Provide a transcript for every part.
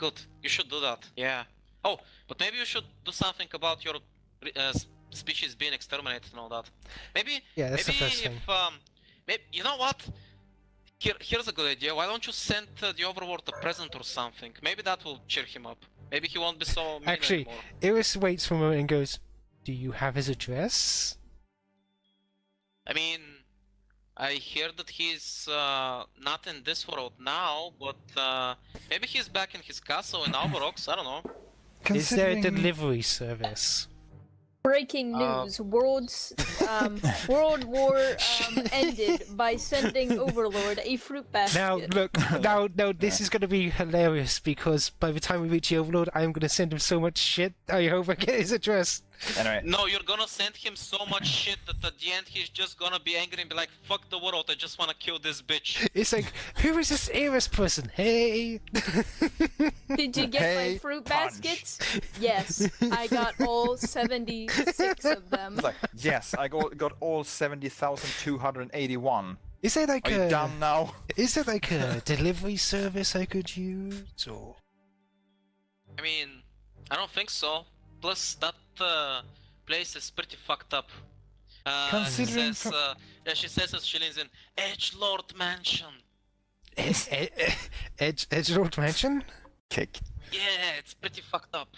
good. You should do that. Yeah. Oh, but maybe you should do something about your species being exterminated and all that. Maybe. Yeah, that's maybe the first if thing. maybe you know what? Here's a good idea. Why don't you send the overlord a present or something? Maybe that will cheer him up. Maybe he won't be so mean Actually, anymore. Iris waits for a moment and goes, "Do you have his address?" I mean, I hear that he's not in this world now, but maybe he's back in his castle in Alvarox. I don't know. Is there a delivery service? Breaking news: World War ended by sending Overlord a fruit basket. Now, look, now, this is going to be hilarious because by the time we reach the Overlord, I'm going to send him so much shit. I hope I get his address. Anyway. No, you're gonna send him so much shit that at the end he's just gonna be angry and be like, "Fuck the world! I just wanna kill this bitch." It's like, who is this Iris person? Hey. Did you get my fruit baskets? Yes, I got all 76 of them. It's like, yes, I got all 70,281. Is there like Are you done now? Is there like a delivery service I could use, or? I mean, I don't think so. Plus, that place is pretty fucked up. Considering she says as she leans in, Edgelord Mansion. Edgelord Mansion? Kick. Yeah, it's pretty fucked up.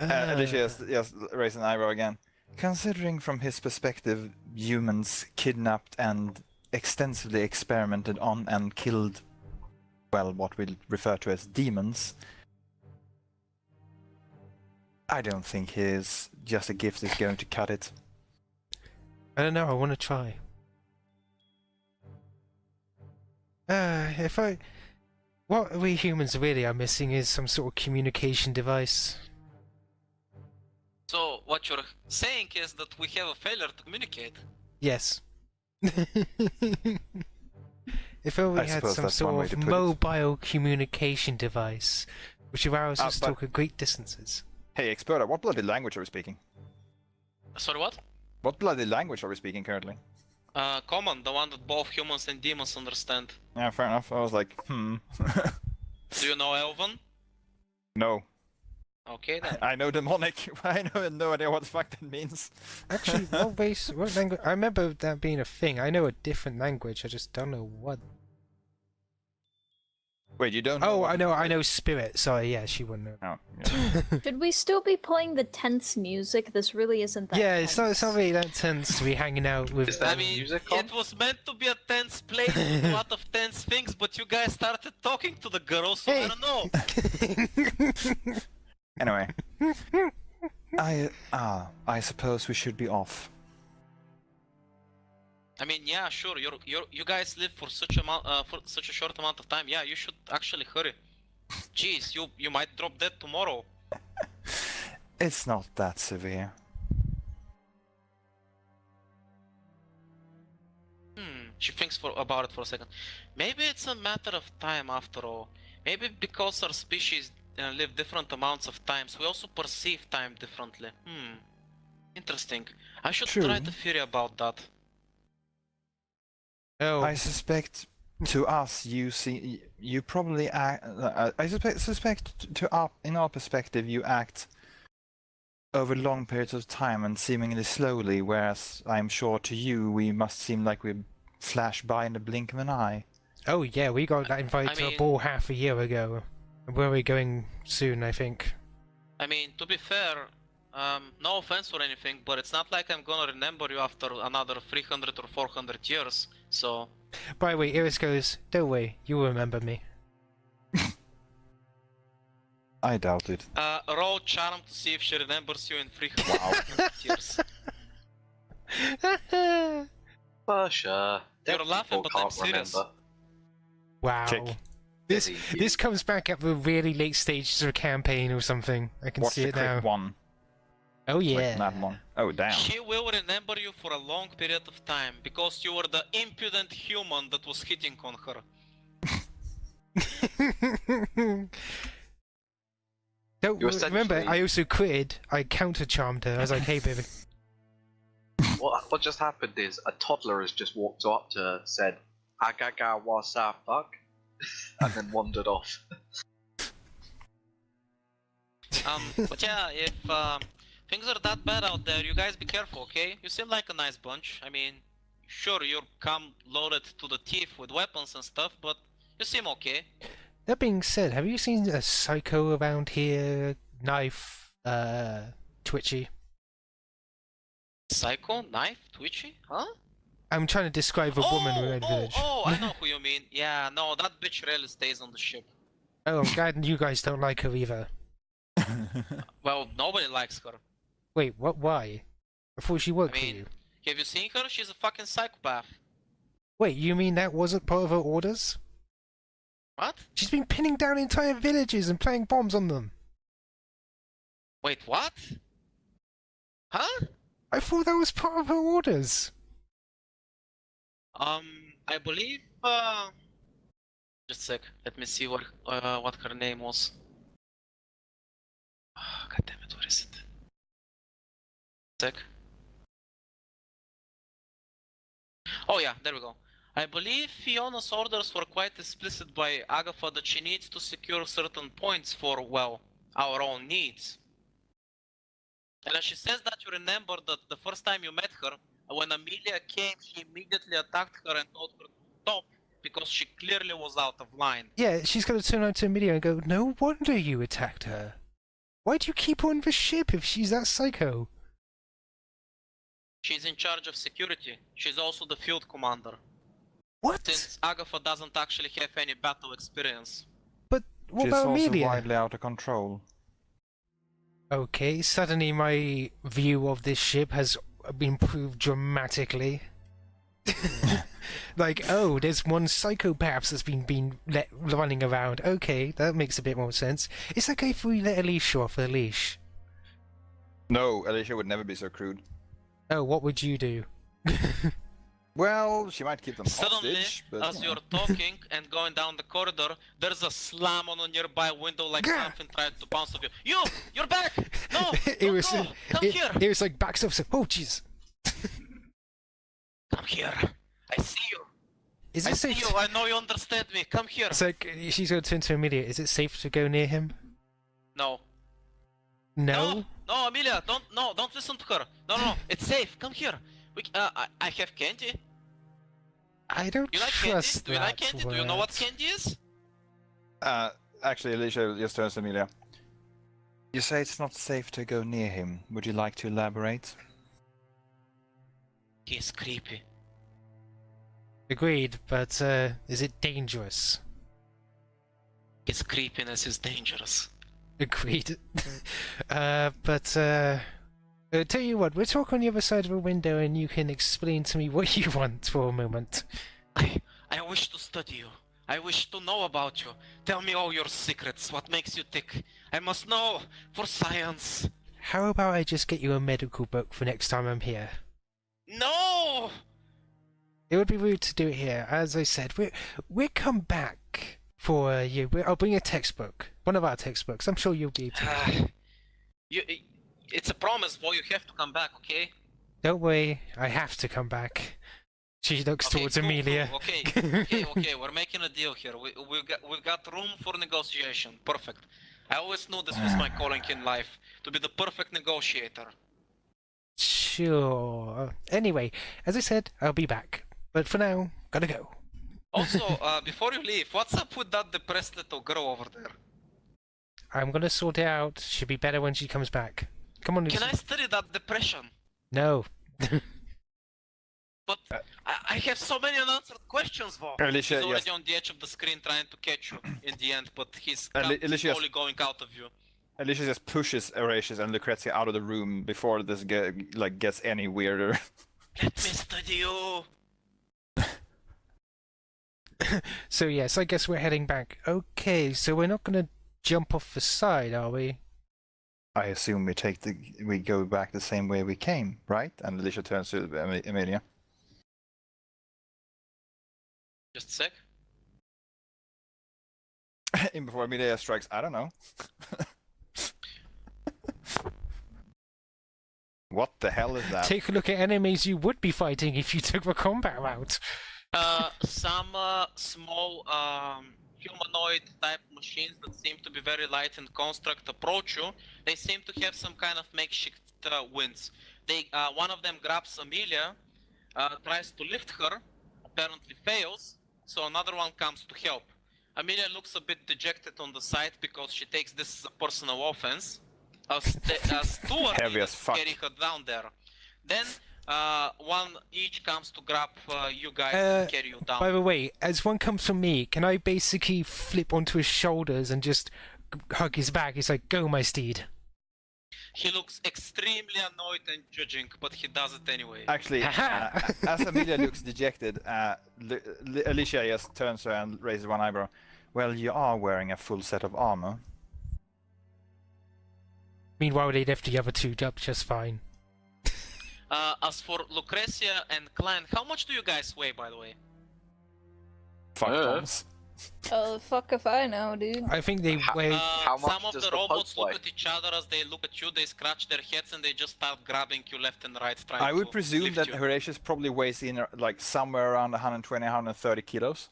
Alyssia just raised an eyebrow again. Considering from his perspective, humans kidnapped and extensively experimented on and killed, well, what we'll refer to as demons, I don't think his just a gift is going to cut it. I don't know, I want to try. What we humans really are missing is some sort of communication device. So, what you're saying is that we have a failure to communicate? Yes. If only we had some sort of mobile communication device, which allows us to talk at great distances. Hey, Explorer, what bloody language are we speaking? Sorry, what? What bloody language are we speaking currently? Common, the one that both humans and demons understand. Yeah, fair enough. I was like, Do you know Elven? No. Okay then. I know demonic. I have no idea what the fuck that means. Actually, what language? I remember that being a thing. I know a different language. I just don't know what. Wait, you don't know? Oh, I know spirit. Sorry, yeah, she wouldn't know. Oh, yeah. Should we still be playing the tense music? This really isn't that tense. tense. It's not really that tense to be hanging out with... I mean, it was meant to be a tense place with a lot of tense things, but you guys started talking to the girl, so I don't know. Anyway. I suppose we should be off. I mean, yeah, sure. You guys live for such a short amount of time. Yeah, you should actually hurry. Jeez, you might drop dead tomorrow. It's not that severe. She thinks about it for a second. Maybe it's a matter of time after all. Maybe because our species live different amounts of times, we also perceive time differently. Interesting. I should try to theory about that. Oh. I suspect to us you probably act. I suspect in our perspective you act over long periods of time and seemingly slowly, whereas I'm sure to you we must seem like we flash by in the blink of an eye. Oh yeah, we got that invited to a ball half a year ago. Where are we going soon, I think? I mean, to be fair, no offense or anything, but it's not like I'm gonna remember you after another 300 or 400 years, so... By the way, Iris goes, don't worry, you'll remember me. I doubt it. Roll charm to see if she remembers you in 300 years. For sure. You're laughing, but I'm serious. Wow. Check. This comes back at the really late stages of a campaign or something. I can see it now. One. Oh yeah. Like one. Oh damn. She will remember you for a long period of time, because you were the impudent human that was hitting on her. Don't remember, I also critted. I counter-charmed her. I was like, hey baby. What just happened is a toddler has just walked up to her, said, "Agaga what's up, fuck?" and then wandered off. But yeah, if things are that bad out there, you guys be careful, okay? You seem like a nice bunch. I mean, sure, you're come loaded to the teeth with weapons and stuff, but you seem okay. That being said, have you seen a psycho around here? Knife, twitchy? Psycho? Knife? Twitchy? Huh? I'm trying to describe a woman around the village. Oh, I know who you mean. Yeah, no, that bitch really stays on the ship. Oh, I'm glad you guys don't like her either. Well, nobody likes her. Wait, what? Why? I thought she worked I for mean, you. have you seen her? She's a fucking psychopath. Wait, you mean that wasn't part of her orders? What? She's been pinning down entire villages and playing bombs on them. Wait, what? Huh? I thought that was part of her orders. I believe, just a sec, let me see what her name was. Oh, God damn it, where is it? Sec. Oh yeah, there we go. I believe Fiona's orders were quite explicit by Agatha that she needs to secure certain points for, well, our own needs. And as she says that, you remember that the first time you met her, when Amelia came, she immediately attacked her and told her to stop because she clearly was out of line. Yeah, she's gonna turn around to Amelia and go, "No wonder you attacked her. Why do you keep her on the ship if she's that psycho?" She's in charge of security. She's also the field commander. What? Since Agatha doesn't actually have any battle experience. But what She's about also Amelia? widely out of control. Okay, suddenly my view of this ship has improved dramatically. Like, oh, there's one psychopath that's been running around. Okay, that makes a bit more sense. It's okay if we let Alyssia off the leash. No, Alyssia would never be so crude. Oh, what would you do? Well, she might keep them Suddenly, hostage, but as you're talking and going down the corridor, there's a slam on a nearby window like Gah! something tried to bounce off you. You're back! No! It don't was go! Come here! it was like back stuff. Oh, jeez. Come here! I see you! Is I it see safe? you! I know you understand me! Come here! It's like she's going to turn to Amelia. Is it safe to go near him? No. No. No, Amelia! Don't listen to her! No, it's safe! Come here! I have candy. I don't You like trust candy? Do you like that candy? Do you know what word. candy is? actually, Alyssia just turns to Amelia. You say it's not safe to go near him. Would you like to elaborate? He's creepy. Agreed, but is it dangerous? His creepiness is dangerous. Agreed. Tell you what, we'll talk on the other side of a window and you can explain to me what you want for a moment. I wish to study you. I wish to know about you. Tell me all your secrets. What makes you tick? I must know for science. How about I just get you a medical book for next time I'm here? No! It would be rude to do it here. As I said, we'll come back for you. I'll bring a textbook. One of our textbooks. I'm sure you'll be able to. It's a promise, boy. You have to come back, okay? Don't worry, I have to come back. She looks Okay, towards cool, Amelia. cool. Okay. We're making a deal here. We've got room for negotiation. Perfect. I always knew this was my calling in life, to be the perfect negotiator. Sure. Anyway, as I said, I'll be back. But for now, gotta go. Also, before you leave, what's up with that depressed little girl over there? I'm gonna sort it out. She'll be better when she comes back. Come on, Can Lucy. I study that depression? No. But I have so many unanswered questions, Vo. Alyssia, He's already yes. on the edge of the screen trying to catch you in the end, but he's Alyssia, slowly going out of you. Alyssia just pushes Horatius and Lucretia out of the room before this gets any weirder. Let me study you. So yes, I guess we're heading back. Okay, so we're not gonna jump off the side, are we? I assume we go back the same way we came, right? And Alyssia turns to Amelia. Just a sec. And before Amelia strikes, I don't know. What the hell is that? Take a look at enemies you would be fighting if you took the combat route. Some small humanoid type machines that seem to be very light in construct approach you, they seem to have some kind of makeshift winds. One of them grabs Amelia, tries to lift her, apparently fails, so another one comes to help. Amelia looks a bit dejected on the side because she takes this as a personal offense. Stuart Heavy as needs to fuck. carry her down there. Then one each comes to grab you guys and carry you down. By the way, as one comes from me, can I basically flip onto his shoulders and just hug his back? It's like, go, my steed. He looks extremely annoyed and judging, but he does it anyway. Actually, as Amelia looks dejected, Alyssia just turns her and raises one eyebrow. Well, you are wearing a full set of armor. Meanwhile, they left the other two up just fine. As for Lucretia and Klein, how much do you guys weigh, by the way? Fuck bombs. Oh, fuck if I know, dude. I think they weigh... How much Some of does the the robots Pope look weigh? at each other as they look at you, they scratch their heads and they just start grabbing you left and right, trying I would to presume lift that you. Horatius probably weighs in like somewhere around 120, 130 kilos.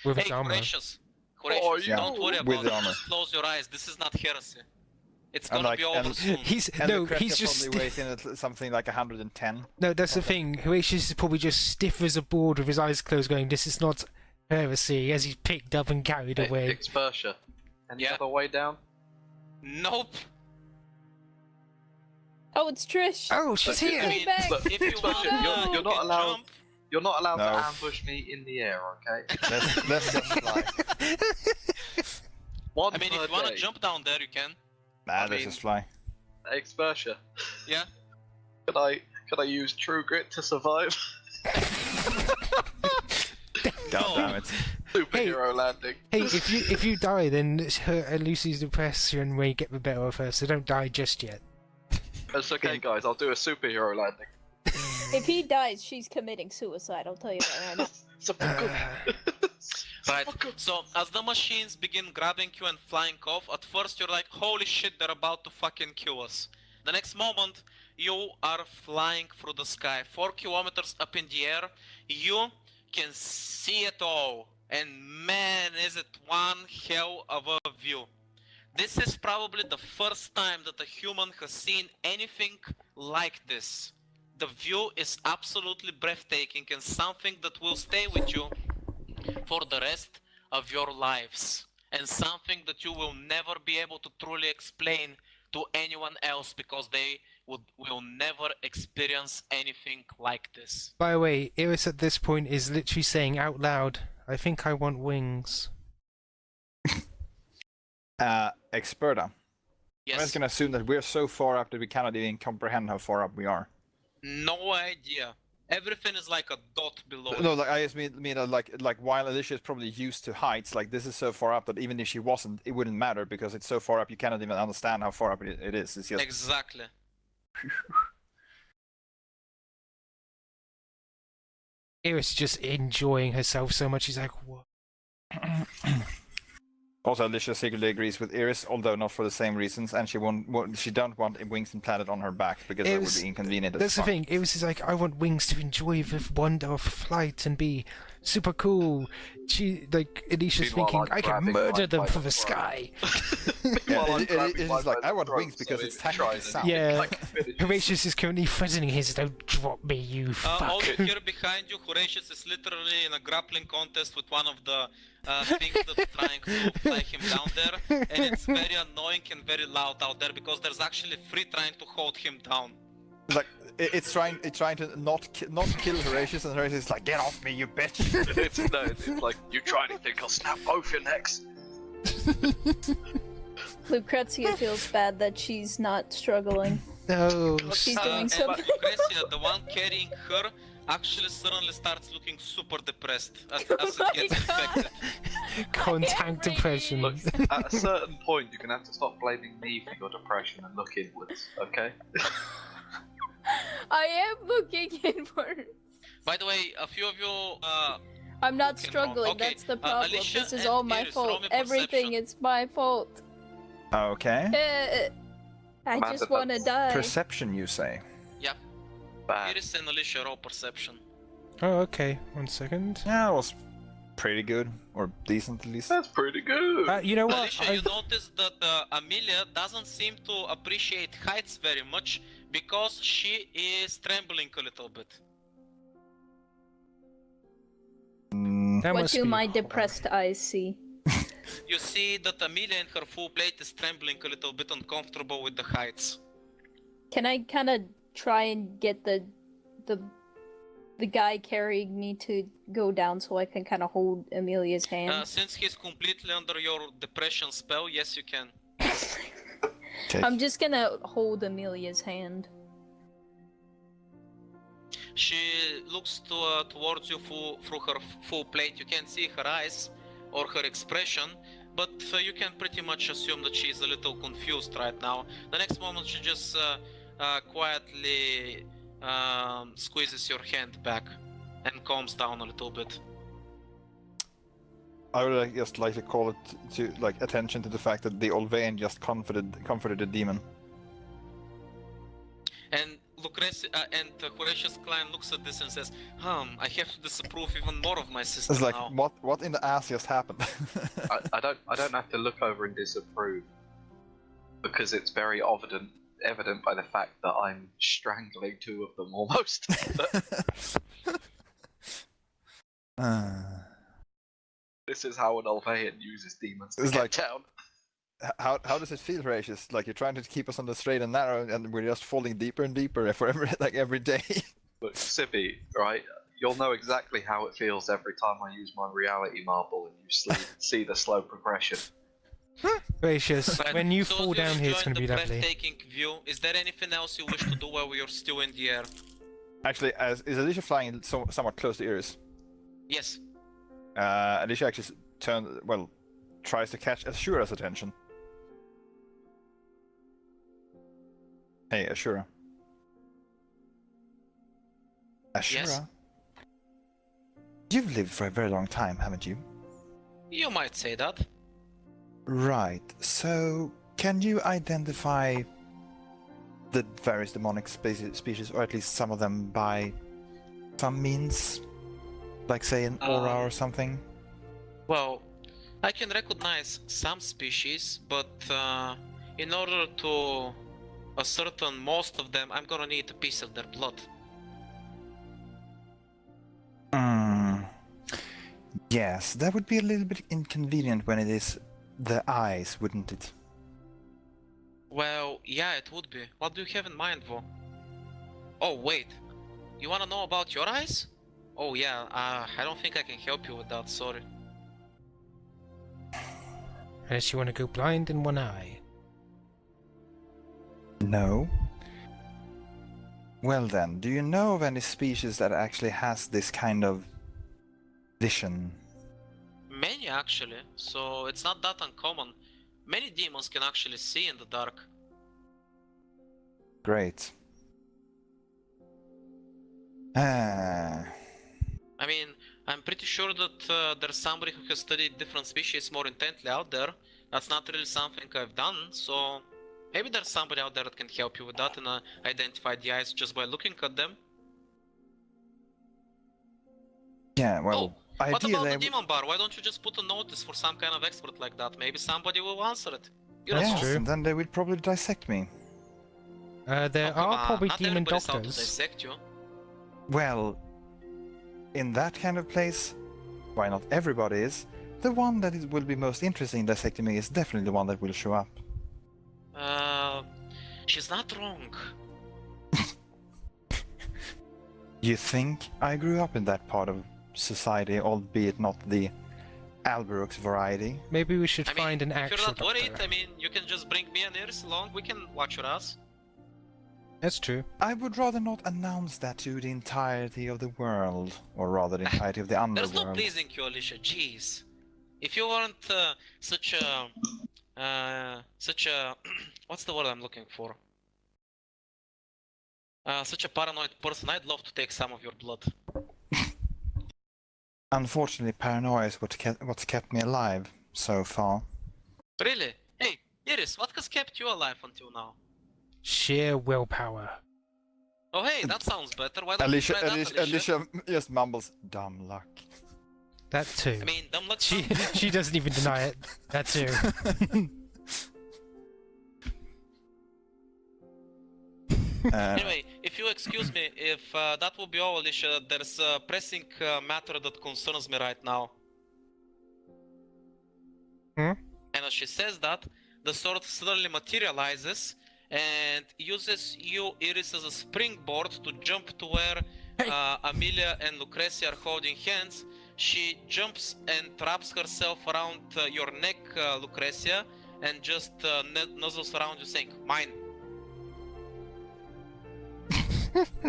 with Hey, his armor. Horatius, Oh, yeah. you- Don't worry With about the it, armor. just close your eyes, this is not heresy. It's And gonna like- be over and- soon. He's And no, Lucretia he's just probably weighs in at something like 110. no. That's the thing. Horatius is probably just stiff as a board with his eyes closed, going, "This is not heresy," as he's picked up and carried away. Expertia. Any Yeah. other way down? Nope. Oh, it's Trish. Oh, she's Look, here. I mean, back. Look, if you want, Expertia, No. you're not can allowed. jump. You're not allowed No. to ambush me in the air, okay? Let's just fly. One I mean, per if you wanna day. jump down there, you can. Nah, I let's mean- just fly. Expertia. Yeah. Could I use True Grit to survive? God damn it. Superhero landing. Hey, if you die, then Lucy's depression may get the better of her. So don't die just yet. It's okay, guys. I'll do a superhero landing. If he dies, she's committing suicide. I'll tell you that right now. So good. Right, so as the machines begin grabbing you and flying off, at first you're like, holy shit, they're about to fucking kill us. The next moment, you are flying through the sky, 4 kilometers up in the air, you can see it all, and man, is it one hell of a view. This is probably the first time that a human has seen anything like this. The view is absolutely breathtaking and something that will stay with you for the rest of your lives, and something that you will never be able to truly explain to anyone else because they will never experience anything like this. By the way, Iris at this point is literally saying out loud, "I think I want wings." Experta. I'm Yes, just gonna assume that we're so far up that we cannot even comprehend how far up we are. no idea. Everything is like a dot below. No, like I just mean like while Alyssia is probably used to heights, like this is so far up that even if she wasn't, it wouldn't matter because it's so far up you cannot even understand how far up it is. It's just Exactly. Iris is just enjoying herself so much. She's like, "What?" Also, Alyssia secretly agrees with Iris, although not for the same reasons, and she don't want wings implanted on her back because that would be inconvenient. That's the thing. Iris is like, "I want wings to enjoy the wonder of flight and be super cool." She Alicia's Meanwhile, thinking, I'm "I can grabbing murder my them bike from the as well. sky." It's just like I want wings because it's technically sound. Yeah. Horatius is currently threatening his, "Don't drop me, you fuck." Also here behind you, Horatius is literally in a grappling contest with one of the things that's trying to fly him down there, and it's very annoying and very loud out there because there's actually 3 trying to hold him down. Like it's trying to not kill Horatius, and Horatius is like, "Get off me, you bitch!" it's like, you try anything, I'll snap both your necks. Lucretia feels bad that she's not struggling. No. She's doing And something. Lucretia, the one carrying her, actually suddenly starts looking super depressed as it gets infected. Contact depression. Look, at a certain point, you're gonna have to stop blaming me for your depression and look inwards, okay? I am looking inward. By the way, a few of you I'm not Okay, struggling, okay, that's the problem. Alyssia This is and all my Iris, roll fault. me Everything perception. is my fault. Okay. I Amanda, just wanna that's die. Perception, you say? Bad. Iris and Alyssia roll perception. Oh, okay. 1 second. Yeah, it was pretty good, or decent at least. That's pretty good. You know what? Alyssia, you notice that Amelia doesn't seem to appreciate heights very much because she is trembling a little bit. That What must do be my hard. depressed eyes see? You see that Amelia in her full plate is trembling a little bit uncomfortable with the heights. Can I kind of try and get the guy carrying me to go down so I can kind of hold Amelia's hand? Since he's completely under your depression spell, yes you can. Okay. I'm just gonna hold Amelia's hand. She looks towards you through her full plate. You can't see her eyes or her expression, but you can pretty much assume that she's a little confused right now. The next moment she just quietly squeezes your hand back and calms down a little bit. I would just like to call it to attention to the fact that the old Vane just comforted the demon. And Lucretia and Horatius Klein looks at this and says, I have to disapprove even more of my sister It's like, now. what in the ass just happened? I don't have to look over and disapprove because it's very evident by the fact that I'm strangling two of them almost. This is how an Olvean uses demons to It's get like- down. How does it feel, Horatius? Like you're trying to keep us on the straight and narrow, and we're just falling deeper and deeper for every day. Look, Sibby, right? You'll know exactly how it feels every time I use my reality marble and you see the slow progression. Gracious, But when you so fall down here, it's enjoying gonna be the lovely. breathtaking view. Is there anything else you wish to do while we are still in the air? Actually, is Alyssia flying somewhat close to Iris? Yes. Alyssia actually tries to catch Ashura's attention. Hey, Ashura. Ashura? Yes? You've lived for a very long time, haven't you? You might say that. Right. So, can you identify the various demonic species, or at least some of them, by some means? Like, say, an aura or something? Well, I can recognize some species, but in order to ascertain most of them, I'm gonna need a piece of their blood. Yes, that would be a little bit inconvenient when it is the eyes, wouldn't it? Well, yeah, it would be. What do you have in mind, though? Oh, wait. You wanna know about your eyes? Oh, yeah, I don't think I can help you with that, sorry. Unless you want to go blind in one eye. No. Well then, do you know of any species that actually has this kind of vision? Many, actually, so it's not that uncommon. Many demons can actually see in the dark. Great. I mean, I'm pretty sure that there's somebody who has studied different species more intently out there. That's not really something I've done, so maybe there's somebody out there that can help you with that and identify the eyes just by looking at them. Yeah, well, What about ideally... the demon bar? Why don't you just put a notice for some kind of expert like that? Maybe somebody will answer it. You don't That's know. true. and then they would probably dissect me. There Oh, come are on, probably not demon everybody's out to doctors. dissect you. Well, in that kind of place, why not everybody is, the one that will be most interesting in dissecting me is definitely the one that will show up. She's not wrong. You think I grew up in that part of society, albeit not the Alberux variety? Maybe we should I mean, find an if actual you're not doctor. worried, I mean, you can just bring me and Iris along. We can watch your ass. That's true. I would rather not announce that to the entirety of the world, or rather the entirety of the There's no underworld. pleasing you, Alyssia. Jeez. If you weren't such a what's the word I'm looking for? Such a paranoid person, I'd love to take some of your blood. Unfortunately, paranoia is what's kept me alive so far. Really? Hey, Iris, what has kept you alive until now? Sheer willpower. Oh hey, that sounds better. Why don't you try that, Alyssia? Alyssia just mumbles, dumb luck. That too. I mean, them looks. She doesn't even deny it. That too. Anyway, if you excuse me, if that will be all, Alicia, there's a pressing matter that concerns me right now. Hmm? And as she says that, the sword suddenly materializes and uses you, Iris, as a springboard to jump to where Amelia and Lucretia are holding hands. She jumps and wraps herself around your neck, Lucretia, and just nuzzles around you saying, "Mine."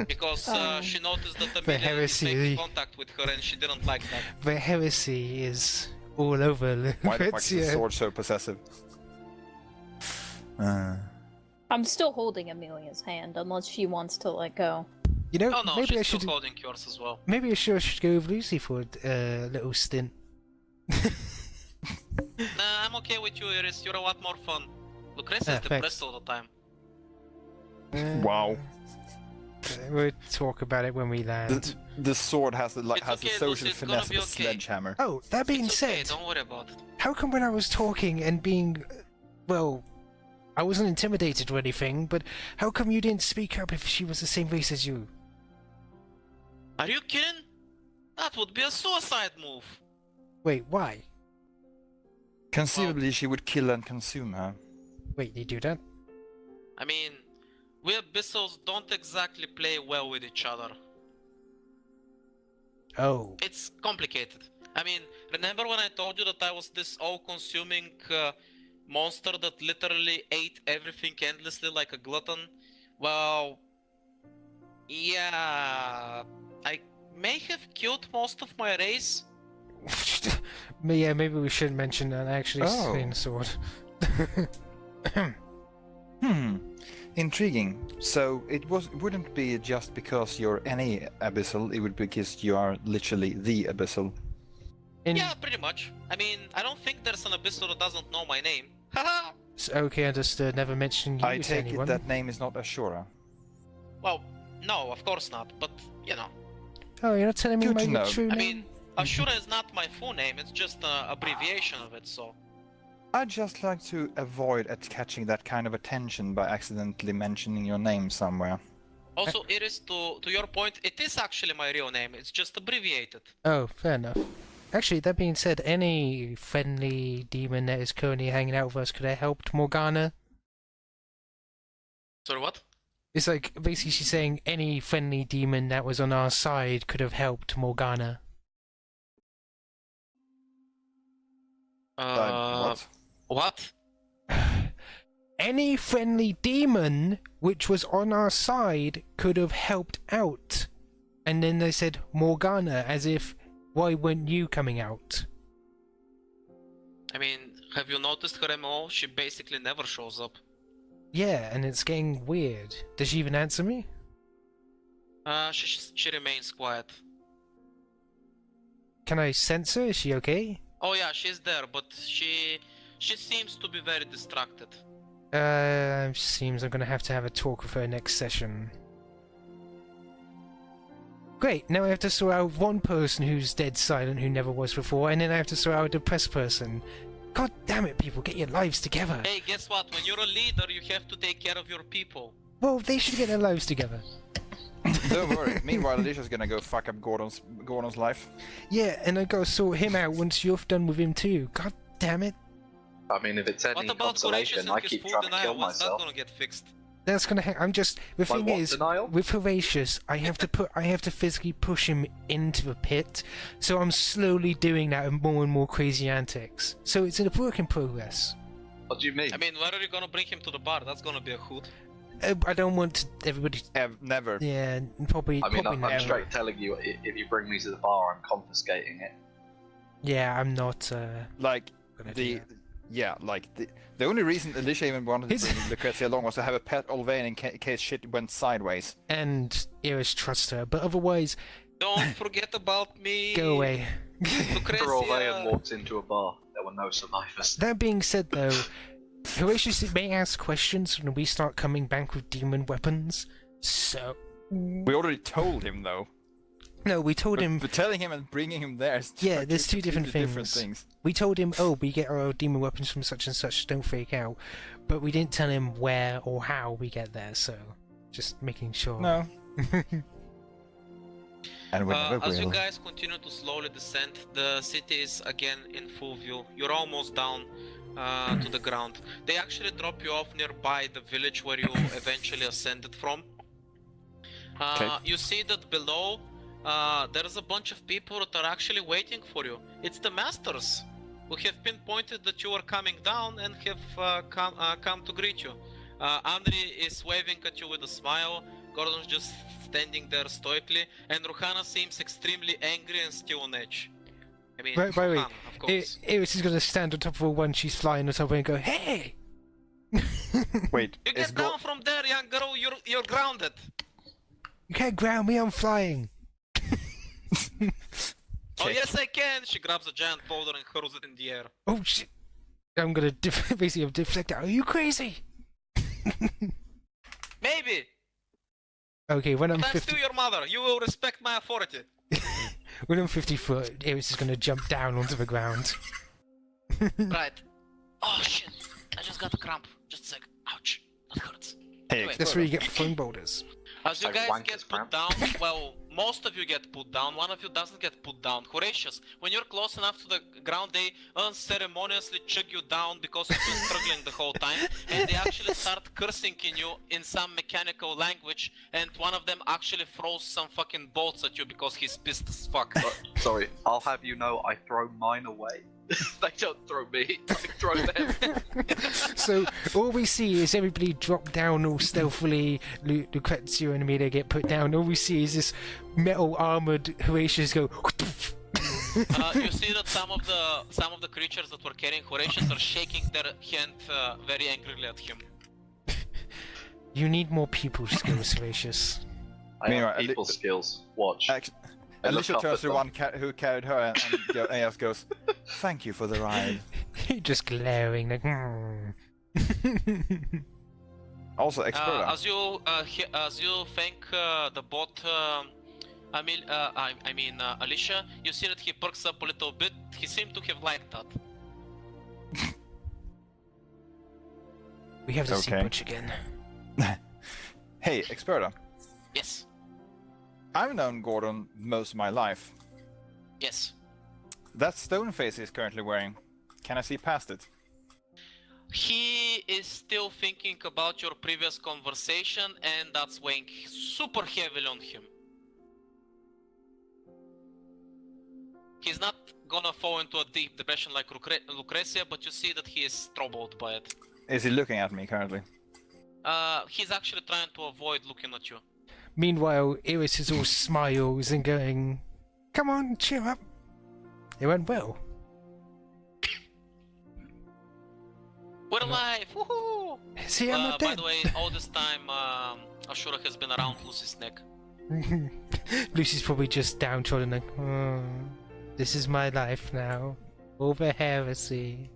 Because she noticed that Amelia is making contact with her and she didn't like that. The heresy is all over Lucretia. Why the fuck is the sword so possessive? I'm still holding Amelia's hand unless she wants to let go. You know, Oh no, maybe I she's should. still holding yours as well. Maybe I should go with Lucy for a little stint. Nah, I'm okay with you, Iris. You're a lot more fun. Lucretia is depressed thanks. all the time. Wow. We'll talk about it when we land. The sword has the It's has the okay, social Lucy, it's finesse gonna of a be okay. sledgehammer. Oh, that being It's okay, said, don't worry about it. how come when I was talking and being, well, I wasn't intimidated or anything, but how come you didn't speak up if she was the same race as you? Are you kidding? That would be a suicide move. Wait, why? Conceivably, she would kill and consume her. Wait, they do that? I mean, we Abyssals don't exactly play well with each other. Oh. It's complicated. I mean, remember when I told you that I was this all-consuming monster that literally ate everything endlessly like a glutton? Well, yeah, I may have killed most of my race. Yeah, maybe we shouldn't mention that actually saying the sword. Intriguing. So it wouldn't be just because you're any abyssal, it would be because you are literally the abyssal. Yeah, pretty much. I mean, I don't think there's an abyssal that doesn't know my name. Haha! Okay, understood. Never mentioned you I to take anyone. it that name is not Ashura. Well, no, of course not, but, you know. Oh, you're not telling me Good my to know. true I name? mean, Ashura is not my full name, it's just an abbreviation of it, so... I'd just like to avoid catching that kind of attention by accidentally mentioning your name somewhere. Also, Iris, to your point, it is actually my real name, it's just abbreviated. Oh, fair enough. Actually, that being said, any friendly demon that is currently hanging out with us could have helped Morgana. Sorry, what? It's like, basically she's saying any friendly demon that was on our side could have helped Morgana. What? What? Any friendly demon which was on our side could have helped out. And then they said Morgana, as if, why weren't you coming out? I mean, have you noticed her MO? She basically never shows up. Yeah, and it's getting weird. Does she even answer me? She remains quiet. Can I sense her? Is she okay? Oh yeah, she's there, but she seems to be very distracted. Seems I'm gonna have to have a talk with her next session. Great, now I have to sort out one person who's dead silent who never was before, and then I have to sort out a depressed person. God damn it, people, get your lives together! Hey, guess what? When you're a leader, you have to take care of your people. Well, they should get their lives together. Don't worry. Meanwhile, Alicia's gonna go fuck up Gordon's life. Yeah, and I gotta sort him out once you're done with him too. God damn it. I mean, if it's any What about Horatius consolation, I and his keep full trying to denial? kill When's that myself. gonna get fixed? That's gonna I'm just the My thing what, is denial? with Horatius, I have to physically push him into the pit. So I'm slowly doing that with more and more crazy antics. So it's a work in progress. What do you mean? I mean, where are you gonna bring him to the bar? That's gonna be a hoot. I don't want everybody. Never. Yeah, probably. I mean, probably I'm never. straight telling you, if you bring me to the bar, I'm confiscating it. Yeah, I'm not. Like Gonna do that. the only reason Alyssia even wanted to His- bring Lucretia along was to have a pet Olvain in case shit went sideways. And Iris trusts her, but otherwise, Don't forget about me. go away. After Orvayan Lucretia. walked into a bar, there were no survivors. That being said, though, Horatius may ask questions when we start coming back with demon weapons. So, We already told him though. No, we told him. But telling him and bringing him there is Yeah, there's two different completely things. We told him, oh, we get our demon weapons from such and such, don't freak out. But we didn't tell him where or how we get there, so just making sure. No. And we never As you will. guys continue to slowly descend, the city is again in full view. You're almost down to the ground. They actually drop you off nearby the village where you eventually ascended from. Okay. You see that below there's a bunch of people that are actually waiting for you. It's the masters who have pinpointed that you are coming down and have come to greet you. Andri is waving at you with a smile. Gordon's just standing there stoically, and Ruhana seems extremely angry and still on edge. I mean, By the way, Ruhana, of course. Iris is going to stand on top of a one she's flying or something and go, hey! Wait, You is get down from there, young girl. You're grounded. You can't ground me, I'm flying! Oh yes, I can. She grabs a giant boulder and hurls it in the air. Oh shit! I'm gonna basically deflect it. Are you crazy? Maybe. Okay, when I'm But I'm 50, still your mother. You will respect my authority. when I'm 50 foot, Iris is gonna jump down onto the ground. Right. Oh shit! I just got a cramp. Just a sec. Ouch. That hurts. Hey, Anyway. That's where you get throwing boulders. As you Like guys wanker's get put cramp. down, well, most of you get put down, one of you doesn't get put down. Horatius, when you're close enough to the ground, they unceremoniously chug you down because you've been struggling the whole time, and they actually start cursing in you in some mechanical language, and one of them actually throws some fucking bolts at you because he's pissed as fuck. Sorry, I'll have you know I throw mine away. They don't throw me, I throw them. So all we see is everybody drop down all stealthily. Lucretia and Amelia get put down. All we see is this metal armored Horatius go. You see that some of the creatures that were carrying Horatius are shaking their hand very angrily at him. You need more people skills, Horatius. I Meanwhile, have people skills. Watch. I look Alicia up turns at to the them. one who carried her and just goes, "Thank you for the ride." Just glaring like. Also, Explorer. As you thank the bot, Alyssia, you see that he perks up a little bit. He seemed to have liked that. We have to see Okay. Butch again. Hey, Explorer. Yes, I've known Gordon most of my life. yes. That stone face he's currently wearing, can I see past it? He is still thinking about your previous conversation, and that's weighing super heavily on him. He's not gonna fall into a deep depression like Lucretia, but you see that he is troubled by it. Is he looking at me currently? He's actually trying to avoid looking at you. Meanwhile, Iris is all smiles and going, "Come on, cheer up." It went well. We're alive! Woohoo! See, I'm not By dead. the way, all this time, Ashura has been around Lucy's neck. Lucy's probably just downtrodden, like, oh, this is my life now. Over heresy.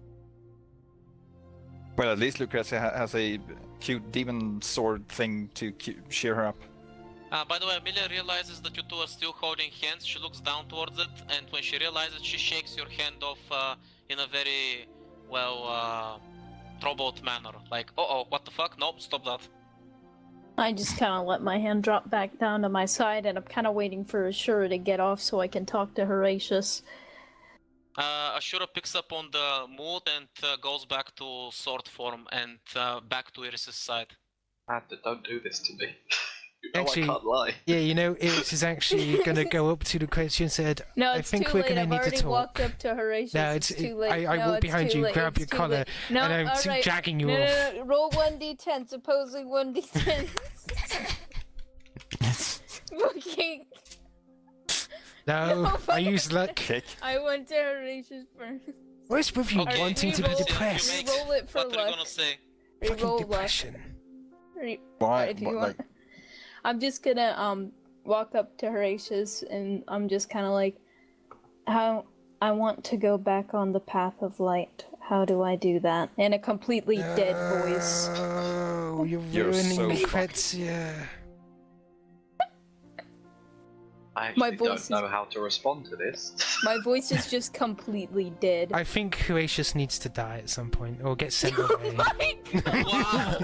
Well, at least Lucretia has a cute demon sword thing to cheer her up. By the way, Amelia realizes that you two are still holding hands. She looks down towards it, and when she realizes, she shakes your hand off in a very, troubled manner. Like, uh-oh, what the fuck? Nope, stop that. I just kind of let my hand drop back down to my side, and I'm kind of waiting for Ashura to get off so I can talk to Horatius. Ashura picks up on the mood and goes back to sword form and back to Iris' side. Panda, don't do this to me. You know Actually, I can't lie. Yeah, you know, Iris is actually going to go up to Lucretia and said, No, I it's think too we're late. going to I've need to already talk. walked up to Horatius. No, it's it's- too late. I No, walk it's behind too you, late. grab It's your too collar, late. No, and I'm alright. dragging you no, off. No, no, roll 1d10, supposing 1d10. Okay. No, No, I use luck. Kick. I went to Horatius first. What's with you Okay, wanting to be reroll. depressed? You make- Roll it for What are you luck. gonna say? Fucking Reroll luck. depression. Why? If you what, want. like, I'm just gonna walk up to Horatius and I'm just kind of like, how I want to go back on the path of light. How do I do that? In a completely dead voice. Oh, you're You're ruining so Lucretia. I My actually voice don't know how to respond to this. My voice is just completely dead. I think Horatius needs to die at some point, or get sent away. Wow!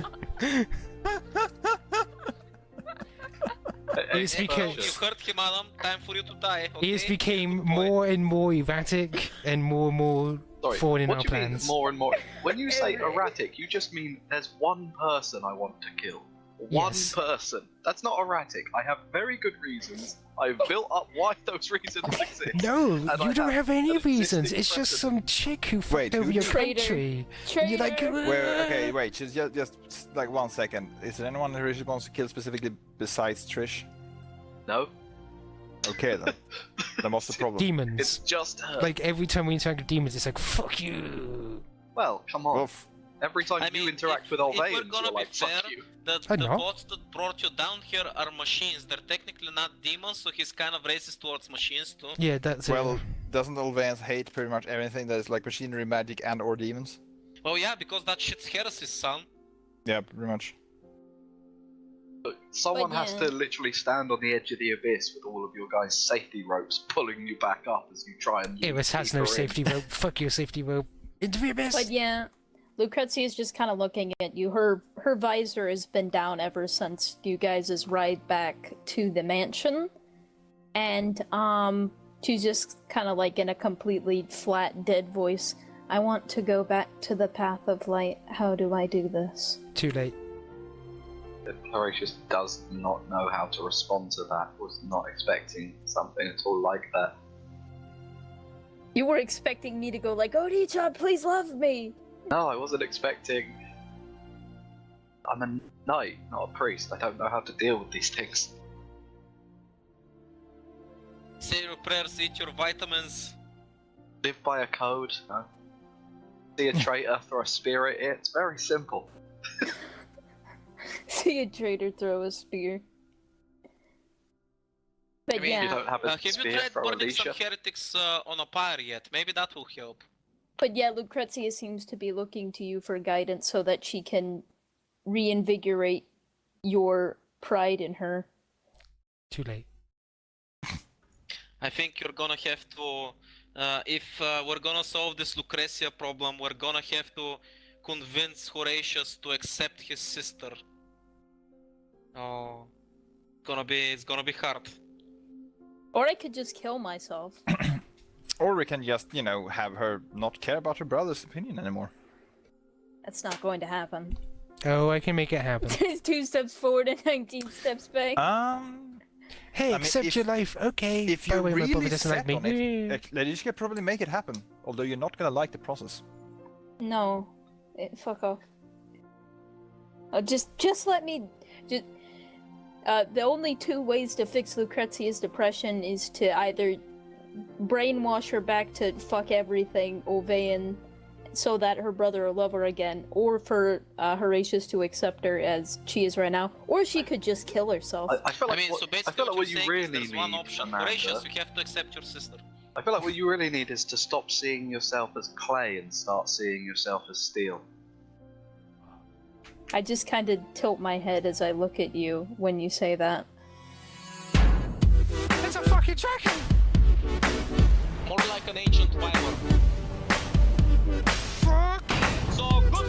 It's You because hurt him, Adam. Time for you to die. Okay? he has became Good boy. more and more erratic and more Sorry, falling in what our do you plans. mean more and more? When you say erratic, you just mean there's one person I want to kill. One Yes. person. That's not erratic. I have very good reasons. I've built up why those reasons exist. No, And I you don't have any an existing reasons. It's just precedent. some chick who Wait, fucked over who? your Traitor. country. Traitor. You're like, Okay, wait, just like 1 second. Is there anyone who really wants to kill specifically besides Trish? No, Okay then. Then what's the problem? demons. it's just her. Like every time we interact with demons, it's like, fuck you. Well, come on. Well, Every time I you mean, interact if- with if we're Alveans, gonna you're be like, fuck fair, you. The I know. bots that brought you down here are machines. They're technically not demons, so he's kind of racist towards machines too. Yeah, that's well, it. doesn't Olveans hate pretty much everything that is like machinery, magic, and or demons? Well, yeah, because that shit's heresy, son. Yeah, pretty much. But someone But has yeah. to literally stand on the edge of the abyss with all of your guys' safety ropes pulling you back up as you try and. Eris has no deeper in. safety rope. Fuck your safety rope. Into the abyss. But yeah, Lucretia is just kind of looking at you. Her visor has been down ever since you guys' ride back to the mansion, and she's just kind of like in a completely flat, dead voice. I want to go back to the path of light. How do I do this? Too late. Horatius does not know how to respond to that. Was not expecting something at all like that. You were expecting me to go like, "Onicha, please love me." No, I wasn't expecting. I'm a knight, not a priest. I don't know how to deal with these things. Say your prayers, eat your vitamins. Live by a code. No? See a traitor, throw a spear at it. It's very simple. See a traitor throw a spear. But I mean, yeah, You don't have a Have you spear tried for burning some Alyssia. heretics on a pyre yet? Maybe that will help. But yeah, Lucretia seems to be looking to you for guidance so that she can reinvigorate your pride in her. Too late. I think you're gonna have to, if we're gonna solve this Lucretia problem, we're gonna have to convince Horatius to accept his sister. Oh, it's gonna be hard. Or I could just kill myself. Or we can just, have her not care about her brother's opinion anymore. That's not going to happen. Oh, I can make it happen. 2 steps forward and 19 steps back. Hey, I mean, accept if- your life. Okay. If by you the way, my brother really doesn't like set me. on it, you can probably make it happen. Although you're not gonna like the process. No. Fuck off. Just let me... the only 2 ways to fix Lucretia's depression is to either brainwash her back to fuck everything Ovean so that her brother will love her again, or for Horatius to accept her as she is right now, or she could just kill herself. I feel I like mean, what, so I basically feel like what what you're you saying is really there's need, one option. Amanda, Horatius, you have to accept your sister. I feel like what you really need is to stop seeing yourself as clay and start seeing yourself as steel. I just kind of tilt my head as I look at you when you say that. It's a fucking dragon! More like an ancient wyvern. Fuck! So good